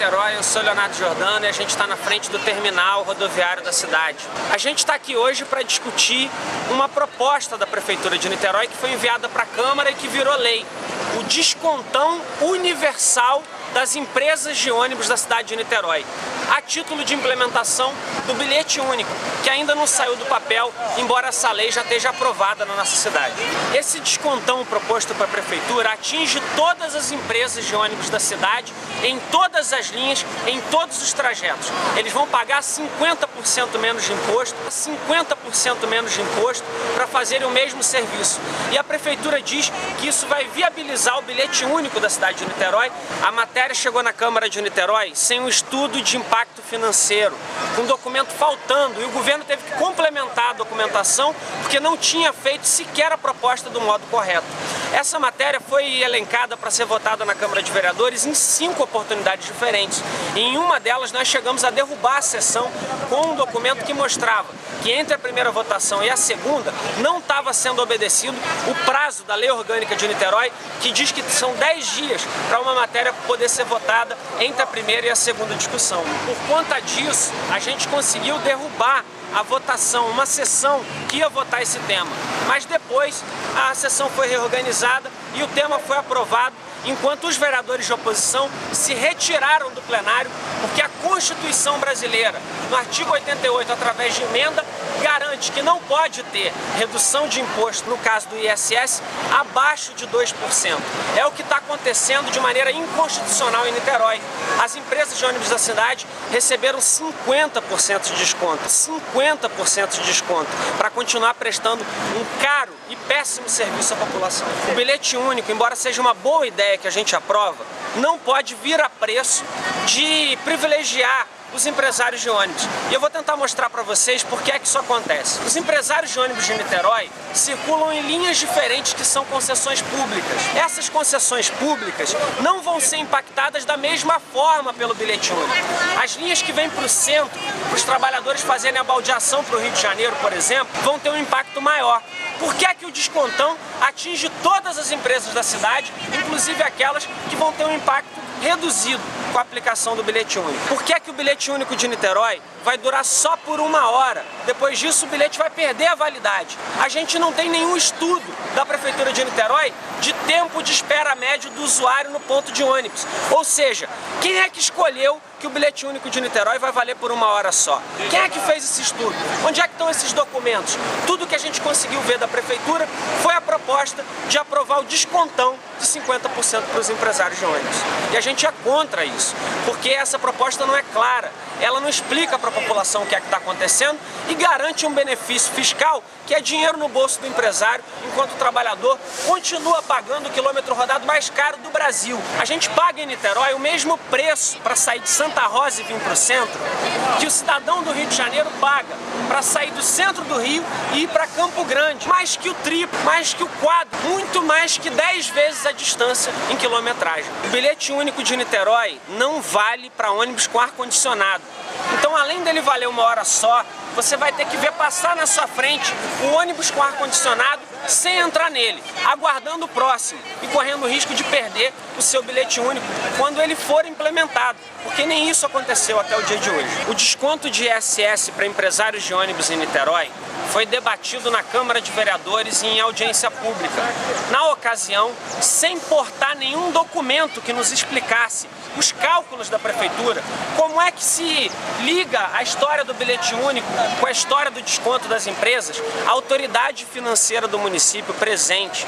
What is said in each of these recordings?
Niterói, eu sou Leonardo Giordano e a gente está na frente do terminal rodoviário da cidade. A gente está aqui hoje para discutir uma proposta da Prefeitura de Niterói que foi enviada para a Câmara e que virou lei. O descontão universal das empresas de ônibus da cidade de Niterói, a título de implementação do bilhete único, que ainda não saiu do papel, embora essa lei já esteja aprovada na nossa cidade. Esse descontão proposto para a Prefeitura atinge todas as empresas de ônibus da cidade, em todas as linhas, em todos os trajetos. Eles vão pagar 50% menos de imposto, 50% menos de imposto para fazerem o mesmo serviço. E a Prefeitura diz que isso vai viabilizar o bilhete único da cidade de Niterói. A matéria chegou na Câmara de Niterói sem um estudo de impacto financeiro, com um documento faltando, e o governo teve que complementar a documentação porque não tinha feito sequer a proposta do modo correto. Essa matéria foi elencada para ser votada na Câmara de Vereadores em 5 oportunidades diferentes. E em uma delas nós chegamos a derrubar a sessão com um documento que mostrava que entre a primeira votação e a segunda não estava sendo obedecido o prazo da Lei Orgânica de Niterói, que diz que são 10 dias para uma matéria poder ser votada entre a primeira e a segunda discussão. Por conta disso, a gente conseguiu derrubar a votação, uma sessão que ia votar esse tema. Mas depois a sessão foi reorganizada e o tema foi aprovado, enquanto os vereadores de oposição se retiraram do plenário, porque a Constituição brasileira, no artigo 88, através de emenda, garante que não pode ter redução de imposto, no caso do ISS, abaixo de 2%. É o que está acontecendo de maneira inconstitucional em Niterói. As empresas de ônibus da cidade receberam 50% de desconto, 50% de desconto, para continuar prestando um caro e péssimo serviço à população. O bilhete único, embora seja uma boa ideia que a gente aprova, não pode vir a preço de privilegiar os empresários de ônibus. E eu vou tentar mostrar para vocês por que é que isso acontece. Os empresários de ônibus de Niterói circulam em linhas diferentes que são concessões públicas. Essas concessões públicas não vão ser impactadas da mesma forma pelo bilhete único. As linhas que vêm para o centro, para os trabalhadores fazerem a baldeação para o Rio de Janeiro, por exemplo, vão ter um impacto maior. Por que é que o descontão atinge todas as empresas da cidade, inclusive aquelas que vão ter um impacto reduzido com a aplicação do bilhete único? Por que é que o bilhete único de Niterói vai durar só por 1 hora? Depois disso o bilhete vai perder a validade. A gente não tem nenhum estudo da Prefeitura de Niterói de tempo de espera médio do usuário no ponto de ônibus. Ou seja, quem é que escolheu que o bilhete único de Niterói vai valer por 1 hora só? Quem é que fez esse estudo? Onde é que estão esses documentos? Tudo que a gente conseguiu ver da Prefeitura foi a proposta de aprovar o descontão de 50% para os empresários de ônibus. E a gente é contra isso, porque essa proposta não é clara, ela não explica para a população o que é que está acontecendo e garante um benefício fiscal que é dinheiro no bolso do empresário, enquanto o trabalhador continua pagando o quilômetro rodado mais caro do Brasil. A gente paga em Niterói o mesmo preço para sair de Santa Rosa e vir para o centro que o cidadão do Rio de Janeiro paga para sair do centro do Rio e ir para Campo Grande. Mais que o triplo, mais que o quádruplo, muito mais que 10 vezes a distância em quilometragem. O bilhete único de Niterói não vale para ônibus com ar-condicionado. Então, além dele valer 1 hora só, você vai ter que ver passar na sua frente o ônibus com ar-condicionado sem entrar nele, aguardando o próximo e correndo o risco de perder o seu bilhete único quando ele for implementado, porque nem isso aconteceu até o dia de hoje. O desconto de ISS para empresários de ônibus em Niterói foi debatido na Câmara de Vereadores e em audiência pública. Na ocasião, sem portar nenhum documento que nos explicasse os cálculos da Prefeitura, como é que se liga a história do bilhete único com a história do desconto das empresas, a autoridade financeira do município presente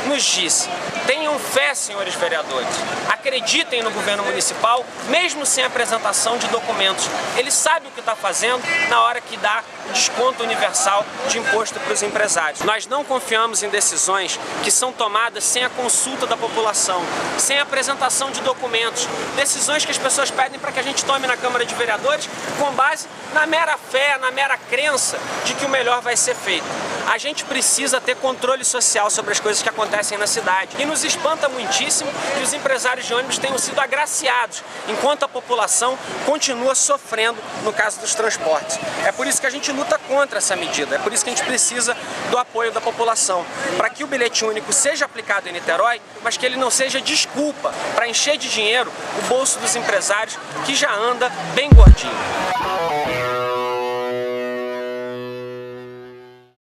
nos disse: tenham fé, senhores vereadores, acreditem no governo municipal, mesmo sem apresentação de documentos. Ele sabe o que está fazendo na hora que dá o desconto universal de imposto para os empresários. Nós não confiamos em decisões que são tomadas sem a consulta da população, sem a apresentação de documentos, decisões que as pessoas pedem para que a gente tome na Câmara de Vereadores com base na mera fé, na mera crença de que o melhor vai ser feito. A gente precisa ter controle social sobre as coisas que acontecem na cidade. E nos espanta muitíssimo que os empresários de ônibus tenham sido agraciados, enquanto a população continua sofrendo no caso dos transportes. É por isso que a gente luta contra essa medida, é por isso que a gente precisa do apoio da população, para que o bilhete único seja aplicado em Niterói, mas que ele não seja desculpa para encher de dinheiro o bolso dos empresários, que já anda bem gordinho.